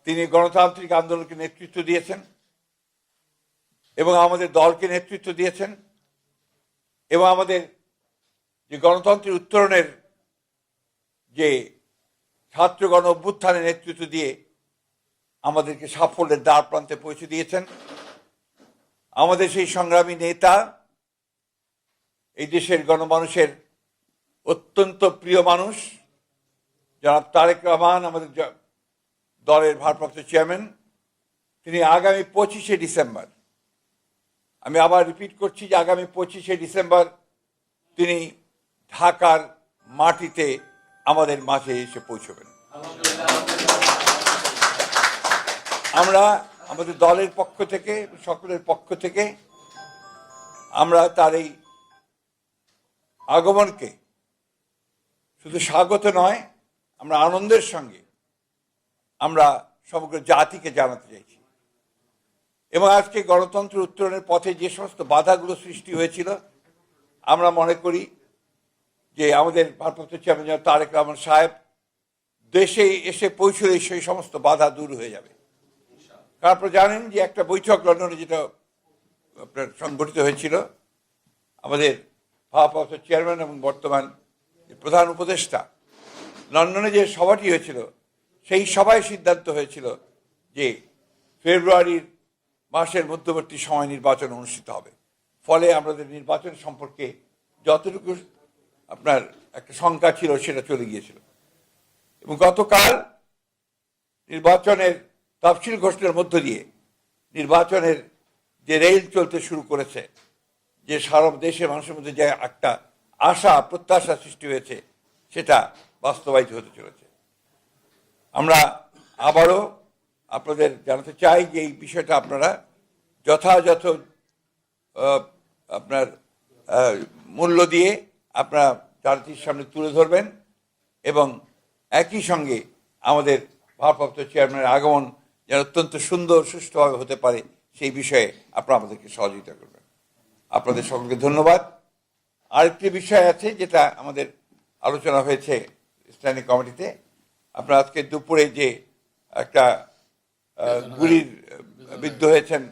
তিনি গণতান্ত্রিক আন্দোলনকে নেতৃত্ব দিয়েছেন এবং আমাদের দলকে নেতৃত্ব দিয়েছেন এবং আমাদের যে গণতন্ত্রের উত্তরণের যে ছাত্রগণ অভ্যুত্থানে নেতৃত্ব দিয়ে আমাদেরকে সাফল্যের দ্বার প্রান্তে পৌঁছে দিয়েছেন। আমাদের সেই সংগ্রামী নেতা, এই দেশের গণমানুষের অত্যন্ত প্রিয় মানুষ জনাব তারেক রহমান, আমাদের দলের ভারপ্রাপ্ত চেয়ারম্যান, তিনি আগামী 25শে ডিসেম্বর, আমি আবার রিপিট করছি যে আগামী 25শে ডিসেম্বর তিনি ঢাকার মাটিতে আমাদের মাঝে এসে পৌঁছবেন। আমরা আমাদের দলের পক্ষ থেকে, সকলের পক্ষ থেকে আমরা তার এই আগমনকে শুধু স্বাগত নয়, আমরা আনন্দের সঙ্গে আমরা সমগ্র জাতিকে জানাতে চাইছি। এবং আজকে গণতন্ত্র উত্তরণের পথে যে সমস্ত বাধাগুলো সৃষ্টি হয়েছিল, আমরা মনে করি যে আমাদের ভারপ্রাপ্ত চেয়ারম্যান তারেক রহমান সাহেব দেশে এসে পৌঁছলে সেই সমস্ত বাধা দূর হয়ে যাবে। কারণ আপনারা জানেন যে একটা বৈঠক লন্ডনে যেটা আপনার সংগঠিত হয়েছিল, আমাদের ভারপ্রাপ্ত চেয়ারম্যান এবং বর্তমান প্রধান উপদেষ্টা লন্ডনে যে সভাটি হয়েছিল, সেই সভায় সিদ্ধান্ত হয়েছিল যে ফেব্রুয়ারির মাসের মধ্যবর্তী সময় নির্বাচন অনুষ্ঠিত হবে। ফলে আমাদের নির্বাচন সম্পর্কে যতটুকু আপনার একটা শঙ্কা ছিল সেটা চলে গিয়েছিল। এবং গতকাল নির্বাচনের তফসিল ঘোষণার মধ্য দিয়ে নির্বাচনের যে রেল চলতে শুরু করেছে, যে সারা দেশের মানুষের মধ্যে যে একটা আশা প্রত্যাশা সৃষ্টি হয়েছে, সেটা বাস্তবায়িত হতে চলেছে। আমরা আবারও আপনাদের জানাতে চাই যে এই বিষয়টা আপনারা যথাযথ আপনার মূল্য দিয়ে আপনারা জাতির সামনে তুলে ধরবেন এবং একই সঙ্গে আমাদের ভারপ্রাপ্ত চেয়ারম্যানের আগমন যেন অত্যন্ত সুন্দর সুষ্ঠুভাবে হতে পারে সেই বিষয়ে আপনারা আমাদেরকে সহযোগিতা করবেন। আপনাদের সকলকে ধন্যবাদ। আরেকটি বিষয় আছে যেটা আমাদের আলোচনা হয়েছে স্ট্যান্ডিং কমিটিতে। আপনারা আজকে দুপুরে যে একটা গুলির বিদ্ধ হয়েছেন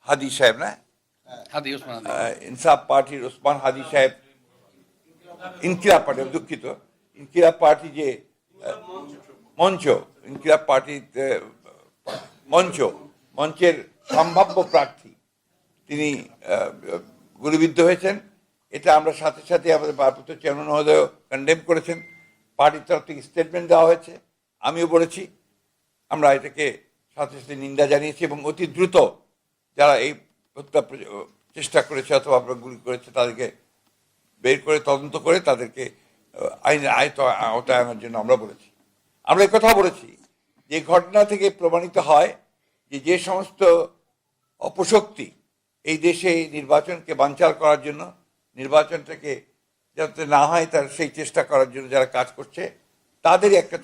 হাদি সাহেব, না ইনসাফ পার্টির ওসমান হাদি সাহেব, ইনকিলাব পার্টি, দুঃখিত, ইনকিলাব পার্টি যে মঞ্চ, ইনকিলাব পার্টির মঞ্চের সম্ভাব্য প্রার্থী তিনি গুলিবিদ্ধ হয়েছেন। এটা আমরা সাথে সাথে আমাদের ভারপ্রাপ্ত চেয়ারম্যান মহোদয় কন্ডেম করেছেন, পার্টির তরফ থেকে স্টেটমেন্ট দেওয়া হয়েছে, আমিও বলেছি। আমরা এটাকে সাথে সাথে নিন্দা জানিয়েছি এবং অতি দ্রুত যারা এই হত্যা চেষ্টা করেছে অথবা গুলি করেছে তাদেরকে বের করে তদন্ত করে তাদেরকে আইনের আওতায় আনার জন্য আমরা বলেছি। আমরা কথা বলেছি যে ঘটনা থেকে প্রমাণিত হয় যে যে সমস্ত অপশক্তি এই দেশে নির্বাচনকে বানচাল করার জন্য, নির্বাচনটাকে যাতে না হয় তার সেই চেষ্টা করার জন্য যারা কাজ করছে, তাদেরই একটা